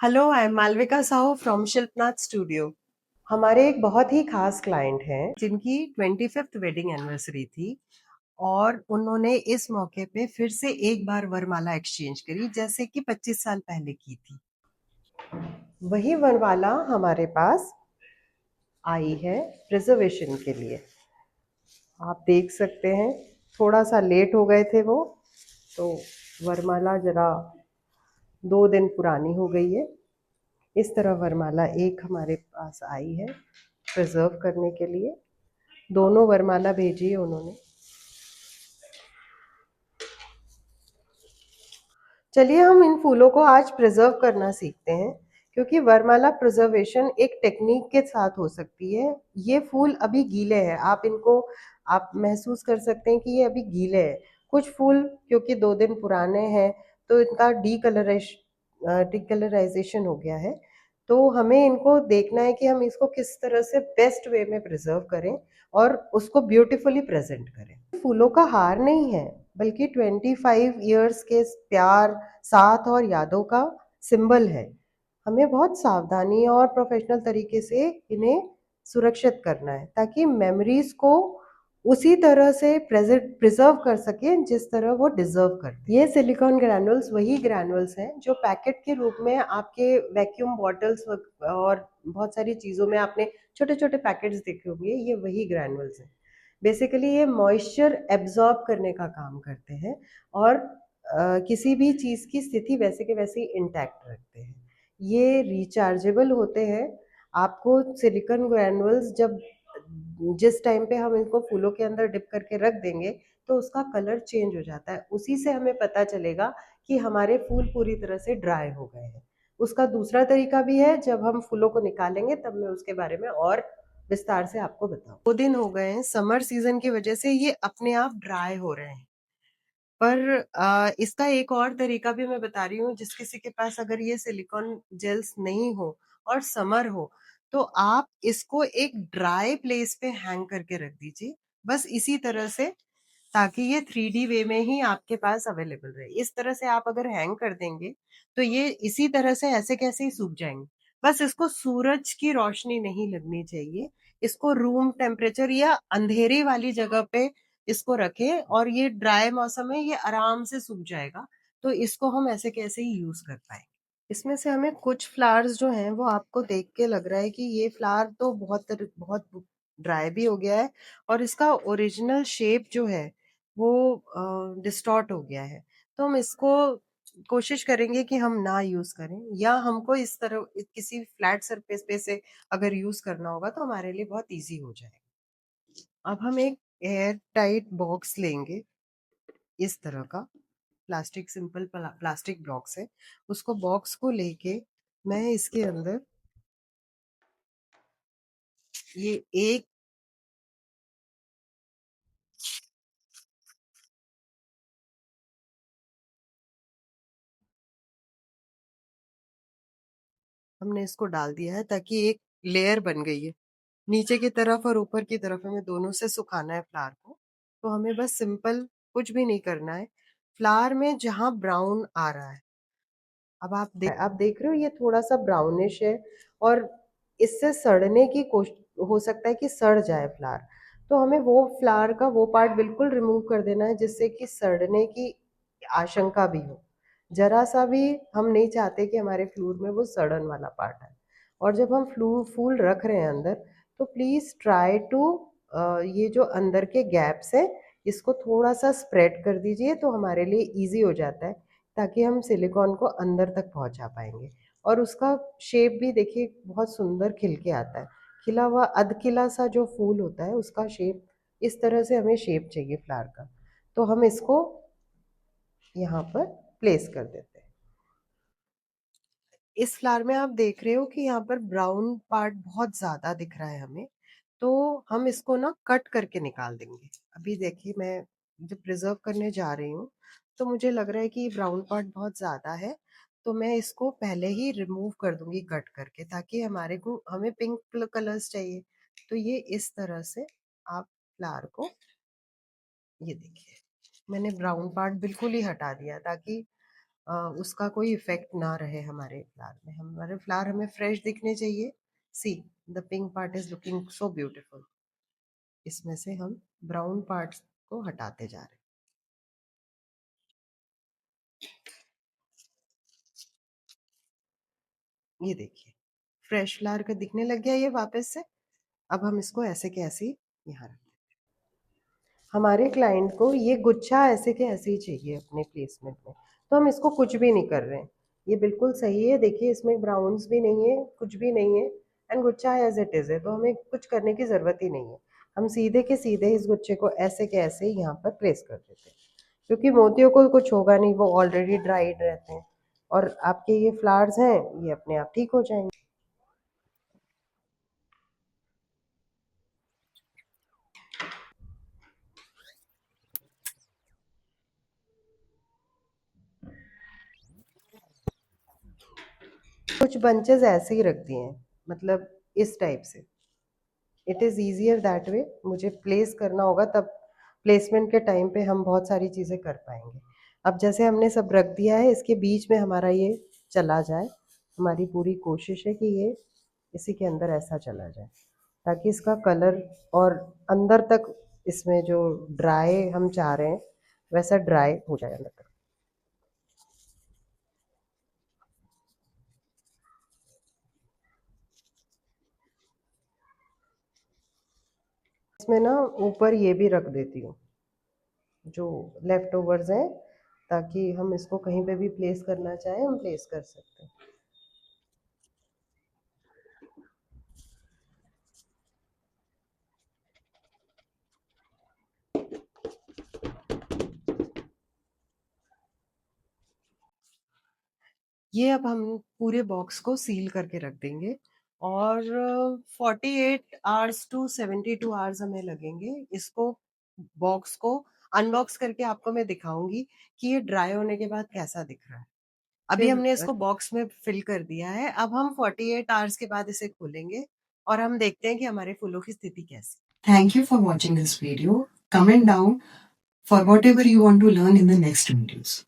Hello, I am Malvika Sahu from Shilpnath studio. हमारे एक बहुत ही खास क्लाइंट हैं जिनकी 25th वेडिंग एनिवर्सरी थी और उन्होंने इस मौके पे फिर से एक बार वरमाला एक्सचेंज करी जैसे कि 25 साल पहले की थी। वही वरमाला हमारे पास आई है प्रिजर्वेशन के लिए। आप देख सकते हैं थोड़ा सा लेट हो गए थे वो, तो वरमाला जरा 2 दिन पुरानी हो गई है। इस तरह वरमाला एक हमारे पास आई है प्रिजर्व करने के लिए। दोनों वरमाला भेजी है उन्होंने। चलिए हम इन फूलों को आज प्रिजर्व करना सीखते हैं, क्योंकि वरमाला प्रिजर्वेशन एक टेक्निक के साथ हो सकती है। ये फूल अभी गीले हैं, आप महसूस कर सकते हैं कि ये अभी गीले हैं। कुछ फूल क्योंकि 2 दिन पुराने हैं तो इनका डिकलराइजेशन हो गया है। तो हमें इनको देखना है कि हम इसको किस तरह से बेस्ट वे में प्रिजर्व करें और उसको ब्यूटीफुली प्रेजेंट करें। फूलों का हार नहीं है, बल्कि 25 इयर्स के प्यार, साथ और यादों का सिंबल है। हमें बहुत सावधानी और प्रोफेशनल तरीके से इन्हें सुरक्षित करना है ताकि मेमोरीज को उसी तरह से प्रेजेंट प्रिजर्व कर सके जिस तरह वो डिजर्व करते हैं। ये सिलिकॉन ग्रैनुल्स वही ग्रैनुल्स हैं जो पैकेट के रूप में आपके वैक्यूम बॉटल्स और बहुत सारी चीज़ों में आपने छोटे छोटे पैकेट्स देखे होंगे। ये वही ग्रैनुल्स हैं। बेसिकली ये मॉइस्चर एब्जॉर्ब करने का काम करते हैं और किसी भी चीज़ की स्थिति वैसे के वैसे ही इंटैक्ट रखते हैं। ये रिचार्जेबल होते हैं। आपको सिलिकॉन ग्रैनुल्स जब जिस टाइम पे हम इनको फूलों के अंदर डिप करके रख देंगे तो उसका कलर चेंज हो जाता है। उसी से हमें पता चलेगा कि हमारे फूल पूरी तरह से ड्राई हो गए हैं। उसका दूसरा तरीका भी है, जब हम फूलों को निकालेंगे तब मैं उसके बारे में और विस्तार से आपको बताऊं। 2 दिन हो गए हैं, समर सीजन की वजह से ये अपने आप ड्राई हो रहे हैं। पर इसका एक और तरीका भी मैं बता रही हूँ। जिस किसी के पास अगर ये सिलिकॉन जेल्स नहीं हो और समर हो तो आप इसको एक ड्राई प्लेस पे हैंग करके रख दीजिए, बस इसी तरह से, ताकि ये 3D वे में ही आपके पास अवेलेबल रहे। इस तरह से आप अगर हैंग कर देंगे तो ये इसी तरह से ऐसे कैसे ही सूख जाएंगे। बस इसको सूरज की रोशनी नहीं लगनी चाहिए। इसको रूम टेम्परेचर या अंधेरी वाली जगह पे इसको रखें और ये ड्राई मौसम में ये आराम से सूख जाएगा। तो इसको हम ऐसे कैसे ही यूज कर पाएंगे। इसमें से हमें कुछ फ्लावर्स जो हैं वो आपको देख के लग रहा है कि ये फ्लावर तो बहुत बहुत ड्राई भी हो गया है और इसका ओरिजिनल शेप जो है वो डिस्टॉर्ट हो गया है। तो हम इसको कोशिश करेंगे कि हम ना यूज करें, या हमको इस तरह किसी फ्लैट सरफेस पे से अगर यूज करना होगा तो हमारे लिए बहुत इजी हो जाएगा। अब हम एक एयर टाइट बॉक्स लेंगे, इस तरह का प्लास्टिक, सिंपल प्लास्टिक बॉक्स है। उसको बॉक्स को लेके मैं इसके अंदर ये एक हमने इसको डाल दिया है ताकि एक लेयर बन गई है। नीचे की तरफ और ऊपर की तरफ हमें दोनों से सुखाना है फ्लावर को। तो हमें बस सिंपल कुछ भी नहीं करना है। फ्लावर में जहां ब्राउन आ रहा है, अब आप देख रहे हो ये थोड़ा सा ब्राउनिश है और इससे सड़ने की कोशिश हो सकता है कि सड़ जाए फ्लावर। तो हमें वो फ्लावर का वो पार्ट बिल्कुल रिमूव कर देना है जिससे कि सड़ने की आशंका भी हो। जरा सा भी हम नहीं चाहते कि हमारे फ्लूर में वो सड़न वाला पार्ट है। और जब हम फूल रख रहे हैं अंदर, तो प्लीज ट्राई टू ये जो अंदर के गैप्स है इसको थोड़ा सा स्प्रेड कर दीजिए तो हमारे लिए इजी हो जाता है, ताकि हम सिलिकॉन को अंदर तक पहुंचा पाएंगे। और उसका शेप भी देखिए बहुत सुंदर खिल के आता है। खिला हुआ अधखिला सा जो फूल होता है उसका शेप, इस तरह से हमें शेप चाहिए फ्लावर का। तो हम इसको यहाँ पर प्लेस कर देते हैं। इस फ्लावर में आप देख रहे हो कि यहाँ पर ब्राउन पार्ट बहुत ज्यादा दिख रहा है हमें। तो हम इसको ना कट करके निकाल देंगे। अभी देखिए मैं जब प्रिजर्व करने जा रही हूँ तो मुझे लग रहा है कि ब्राउन पार्ट बहुत ज्यादा है, तो मैं इसको पहले ही रिमूव कर दूंगी कट करके, ताकि हमें पिंक कलर्स चाहिए। तो ये इस तरह से आप फ्लावर को, ये देखिए मैंने ब्राउन पार्ट बिल्कुल ही हटा दिया ताकि उसका कोई इफेक्ट ना रहे हमारे फ्लावर में। हमारे फ्लावर हमें फ्रेश दिखने चाहिए। See, the pink part is looking so beautiful. इसमें से हम ब्राउन पार्ट्स को हटाते जा रहे हैं। ये देखिए, फ्रेश फ्लावर का दिखने लग गया ये वापस से। अब हम इसको ऐसे के ऐसे ही यहाँ रख। हमारे क्लाइंट को ये गुच्छा ऐसे के ऐसे ही चाहिए अपने प्लेसमेंट में, तो हम इसको कुछ भी नहीं कर रहे हैं। ये बिल्कुल सही है, देखिए इसमें ब्राउन्स भी नहीं है, कुछ भी नहीं है, एंड गुच्छा एज इट इज़ है, तो हमें कुछ करने की ज़रूरत ही नहीं है। हम सीधे के सीधे इस गुच्छे को ऐसे के ऐसे ही यहाँ पर प्लेस कर देते हैं, क्योंकि मोतियों को कुछ होगा नहीं, वो ऑलरेडी ड्राइड रहते हैं, और आपके ये फ्लावर्स हैं ये अपने आप ठीक हो जाएंगे। कुछ बंचेस ऐसे ही रख दिए हैं, मतलब इस टाइप से। It is easier that way. मुझे प्लेस करना होगा तब प्लेसमेंट के टाइम पे हम बहुत सारी चीज़ें कर पाएंगे। अब जैसे हमने सब रख दिया है, इसके बीच में हमारा ये चला जाए। हमारी पूरी कोशिश है कि ये इसी के अंदर ऐसा चला जाए, ताकि इसका कलर और अंदर तक इसमें जो ड्राई हम चाह रहे हैं वैसा ड्राई हो जाए अंदर तक। इसमें ना ऊपर ये भी रख देती हूँ जो लेफ्ट ओवर्स हैं, ताकि हम इसको कहीं पे भी प्लेस करना चाहें हम प्लेस कर सकते हैं। ये अब हम पूरे बॉक्स को सील करके रख देंगे, और 48 आवर्स टू 72 आवर्स हमें लगेंगे इसको, बॉक्स को अनबॉक्स करके आपको मैं दिखाऊंगी कि ये ड्राई होने के बाद कैसा दिख रहा है। अभी हमने इसको बॉक्स में फिल कर दिया है, अब हम 48 आवर्स के बाद इसे खोलेंगे और हम देखते हैं कि हमारे फूलों की स्थिति कैसी। Thank you for watching this video. Comment down for whatever you want to learn in the next videos.